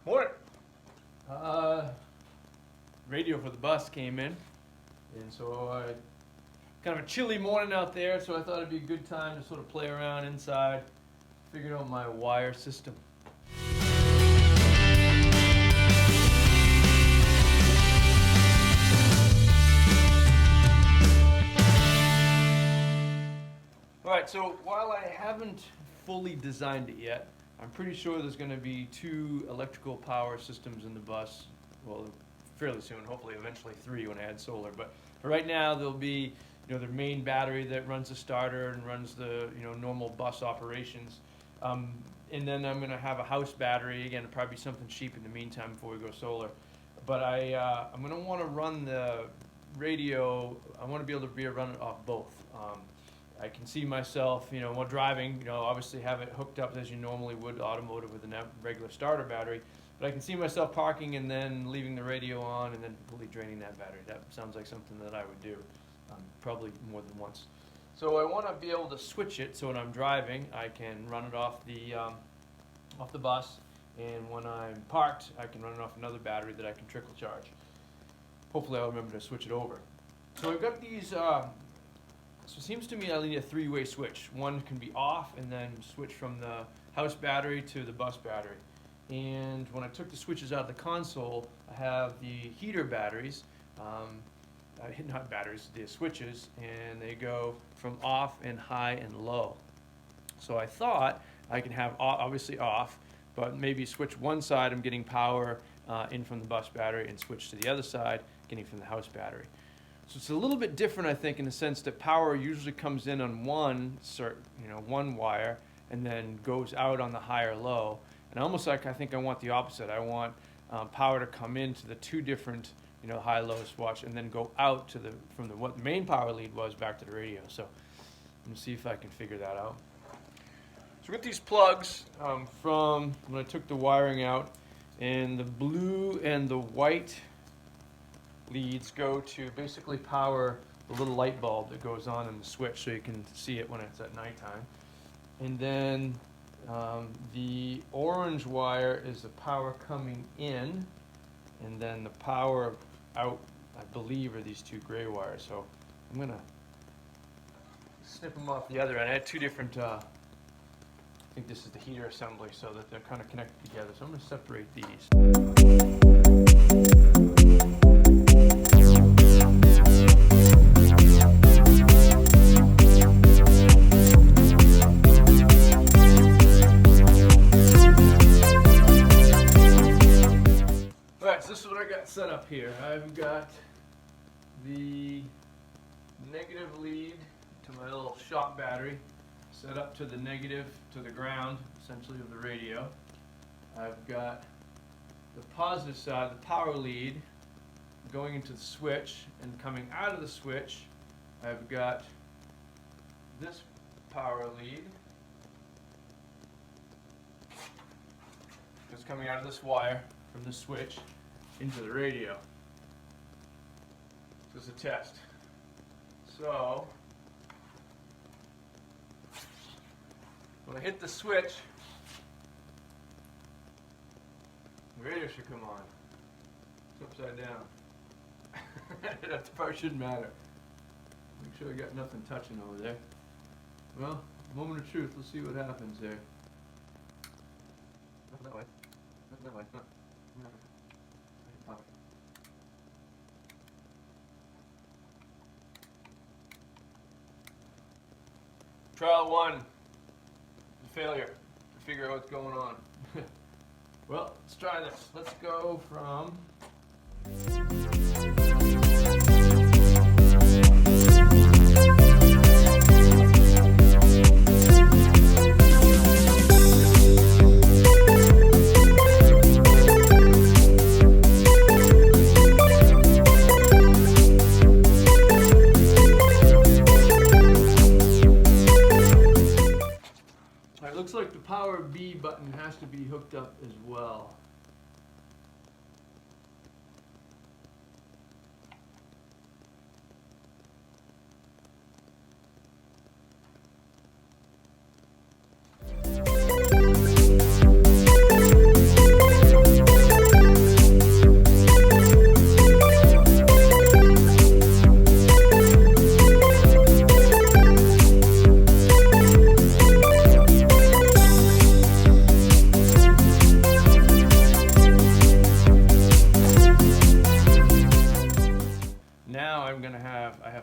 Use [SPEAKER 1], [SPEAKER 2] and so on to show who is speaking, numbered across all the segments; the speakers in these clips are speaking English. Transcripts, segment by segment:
[SPEAKER 1] Morning. Radio for the bus came in, and so kind of a chilly morning out there, so I thought it'd be a good time to sort of play around inside, figure out my wire system. Alright, so while I haven't fully designed it yet, I'm pretty sure there's going to be 2 electrical power systems in the bus, well, fairly soon, hopefully eventually 3 when I add solar, but for right now there'll be, the main battery that runs the starter and runs the, normal bus operations, and then I'm going to have a house battery, again, it'll probably be something cheap in the meantime before we go solar, but I'm going to want to run the radio, I want to be able to run it off both. I can see myself, while driving, obviously have it hooked up as you normally would automotive with a regular starter battery, but I can see myself parking and then leaving the radio on and then fully draining that battery. That sounds like something that I would do, probably more than once. So I want to be able to switch it so when I'm driving, I can run it off the bus, and when I'm parked, I can run it off another battery that I can trickle charge. Hopefully I'll remember to switch it over. So I've got these. So it seems to me I need a 3-way switch. One can be off and then switch from the house battery to the bus battery. And when I took the switches out of the console, I have the heater batteries, not batteries, the switches, and they go from off and high and low. So I thought I can have obviously off, but maybe switch one side, I'm getting power in from the bus battery, and switch to the other side, getting from the house battery. So it's a little bit different, I think, in the sense that power usually comes in on one wire and then goes out on the high or low. And almost like I think I want the opposite. I want power to come into the 2 different, high-low swatch and then go out to from what the main power lead was back to the radio. So I'm gonna see if I can figure that out. So with these plugs from when I took the wiring out, and the blue and the white leads go to basically power the little light bulb that goes on in the switch so you can see it when it's at nighttime. And then the orange wire is the power coming in, and then the power out, I believe, are these 2 gray wires. So I'm going to snip them off the other end. I had 2 different, I think this is the heater assembly, so that they're kind of connected together. So I'm going to separate these. Set up here. I've got the negative lead to my little shop battery set up to the negative, to the ground, essentially, of the radio. I've got the positive side, the power lead, going into the switch, and coming out of the switch, I've got this power lead. It's coming out of this wire from the switch into the radio. So it's a test. So when I hit the switch, the radio should come on. It's upside down. That part shouldn't matter. Make sure I got nothing touching over there. Well, moment of truth. Let's see what happens there. Nothing that way. Nothing that way. No. Trial 1, failure to figure out what's going on. Well, let's try this. Let's go from looks like the power B button has to be hooked up as well.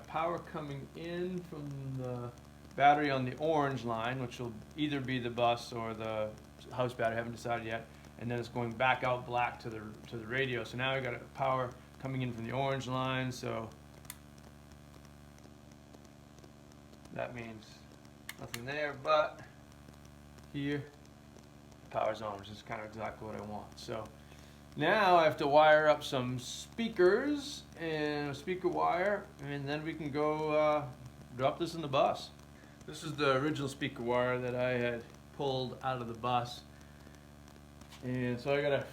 [SPEAKER 1] got power coming in from the battery on the orange line, which will either be the bus or the house battery, I haven't decided yet. And then it's going back out black to the radio. So now I got power coming in from the orange line, so that means nothing there, but here power's on, which is kind of exactly what I want. So now I have to wire up some speakers and a speaker wire, and then we can go drop this in the bus. This is the original speaker wire that I had pulled out of the bus. And so I gotta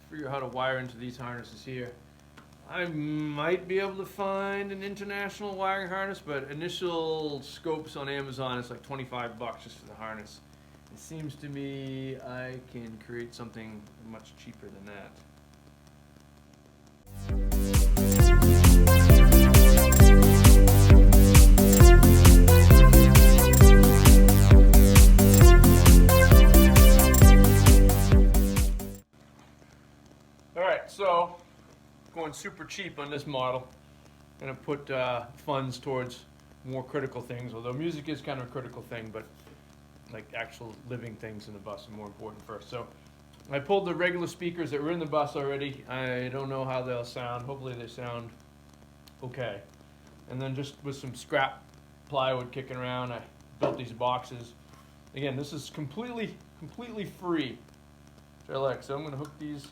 [SPEAKER 1] figure out how to wire into these harnesses here. I might be able to find an international wiring harness, but initial scopes on Amazon is like 25 bucks just for the harness. It seems to me I can create something much cheaper than that. So, going super cheap on this model. Gonna put funds towards more critical things, although music is kind of a critical thing, but like actual living things in the bus are more important first. So, I pulled the regular speakers that were in the bus already. I don't know how they'll sound. Hopefully they sound okay. And then just with some scrap plywood kicking around, I built these boxes. Again, this is completely free, which I like. So I'm gonna hook these.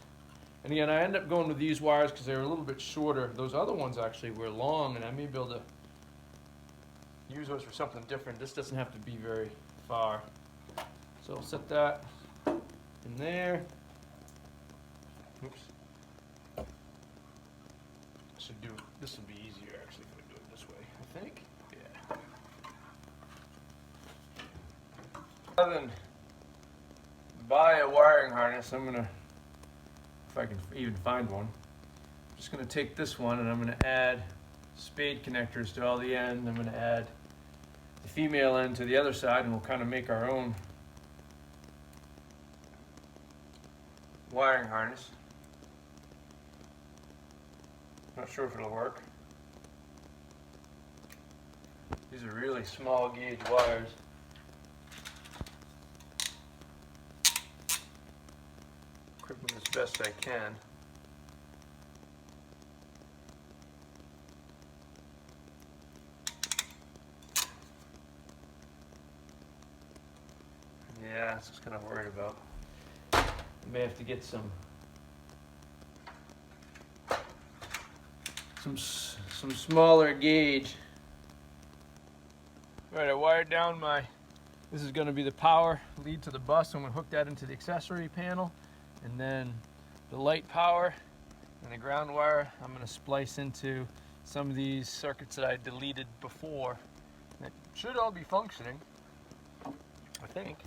[SPEAKER 1] And again, I ended up going with these wires because they were a little bit shorter. Those other ones actually were long, and I may be able to use those for something different. This doesn't have to be very far. So I'll set that in there. Oops. This would be easier actually if I do it this way, I think. Yeah. Rather than buy a wiring harness, I'm gonna, if I can even find one, I'm just going to take this one and I'm going to add spade connectors to all the ends. I'm going to add the female end to the other side, and we'll kind of make our own wiring harness. Not sure if it'll work. These are really small gauge wires. Grip them as best I can. Yeah, that's what I'm kind of worried about. I may have to get some smaller gauge. All right, I wired down this is going to be the power lead to the bus. I'm going to hook that into the accessory panel. And then the light power and the ground wire I'm going to splice into some of these circuits that I deleted before. It should all be functioning, I think.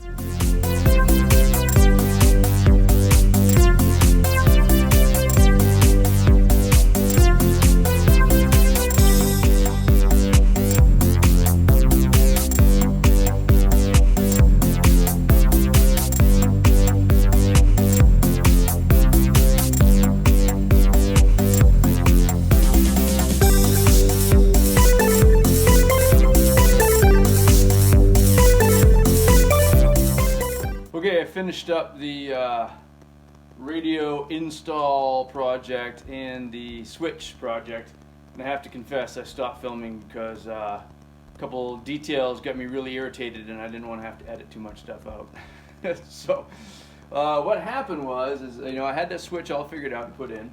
[SPEAKER 1] Finished up the radio install project and the switch project, and I have to confess I stopped filming because a couple details got me really irritated and I didn't want to have to edit too much stuff out. So what happened was I had that switch all figured out and put in,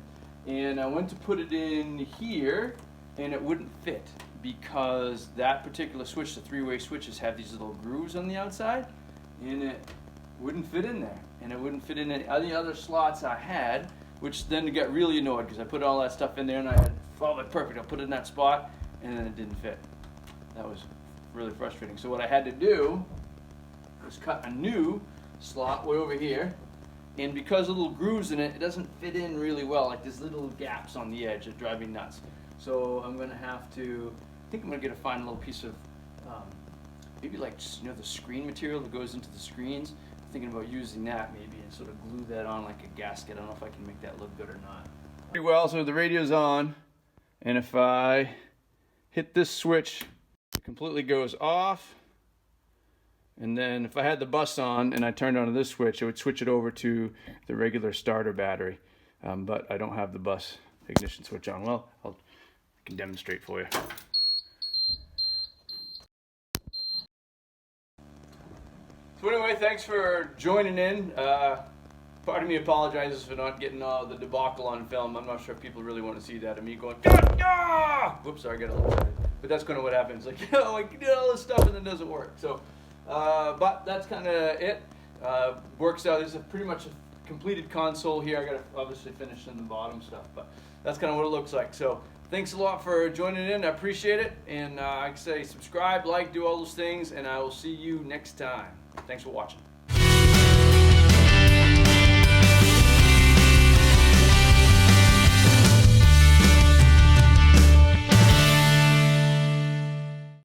[SPEAKER 1] and I went to put it in here and it wouldn't fit because that particular switch, the three-way switches, have these little grooves on the outside, and it wouldn't fit in there, and it wouldn't fit in any other slots I had, which then got really annoyed because I put all that stuff in there and I had, oh, perfect, I'll put it in that spot, and then it didn't fit. That was really frustrating. So what I had to do was cut a new slot way over here, and because of the little grooves in it, it doesn't fit in really well. Like there's little gaps on the edge that drive me nuts. So I'm going to have to, I think I'm going to find a little piece of maybe like the screen material that goes into the screens. Thinking about using that maybe and sort of glue that on like a gasket. I don't know if I can make that look good or not. Pretty well, so the radio's on, and if I hit this switch, it completely goes off. And then if I had the bus on and I turned on this switch, it would switch it over to the regular starter battery. But I don't have the bus ignition switch on. Well, I can demonstrate for you. So anyway, thanks for joining in. Part of me apologizes for not getting the debacle on film. I'm not sure if people really want to see that of me going, ah! Whoops, sorry, I got a little excited. But that's kind of what happens. Like, you know, like, you did all this stuff and then it doesn't work. So, but that's kind of it. Works out. This is pretty much a completed console here. I got to obviously finish in the bottom stuff, but that's kind of what it looks like. So, thanks a lot for joining in. I appreciate it. And like I say, subscribe, like, do all those things, and I will see you next time. Thanks for watching.